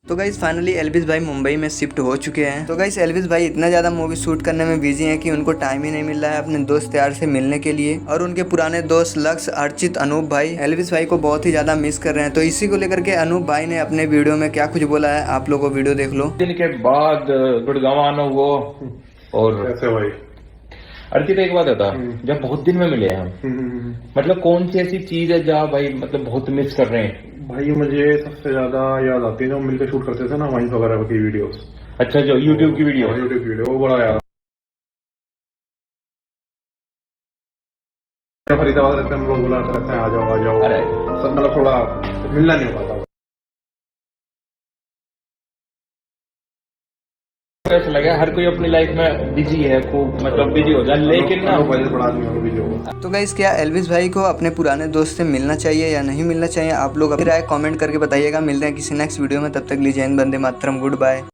तो guys finally Elvis भाई मुंबई में शिफ्ट हो चुके हैं। तो गाइस एल्विस भाई इतना ज़्यादा मूवी शूट करने में बिजी हैं कि उनको टाइम ही नहीं मिल रहा है अपने दोस्त यार से मिलने के लिए। और उनके पुराने दोस्त लक्ष्य, अर्चित, अनूप भाई एल्विस भाई को बहुत ही ज़्यादा मिस कर रहे हैं। तो इसी को लेकर के अनूप भाई ने अपने वीडियो में क्या कुछ बोला है, आप लोगों को वीडियो देख लो। दिन के बाद गुड़गांव आना वो और कैसे भाई? अर्चित एक बात था, जब बहुत दिन में मिले हम, मतलब कौन सी ऐसी चीज है जहाँ भाई मतलब बहुत मिस कर रहे हैं? भाई मुझे सबसे ज्यादा याद आती है जो मिलकर शूट करते थे ना वाइन्स वगैरह की वीडियोस। अच्छा, जो यूट्यूब की वीडियो। यूट्यूब की वीडियो वो बड़ा याद। फरीदाबाद रहते हैं हम लोग, बुलाते रहते हैं आ जाओ। अरे सब मतलब थोड़ा मिलना नहीं हो पाता। ऐसा लगा हर कोई अपनी लाइफ में बिजी है, खूब मतलब बिजी हो जाए, लेकिन ना बड़ा आदमी हो बिजी होगा। तो गाइस क्या एल्विस भाई को अपने पुराने दोस्त से मिलना चाहिए या नहीं मिलना चाहिए, आप लोग अपनी राय कमेंट करके बताइएगा। मिलते हैं किसी नेक्स्ट वीडियो में, तब तक लीजिए वंदे मातरम, गुड बाय।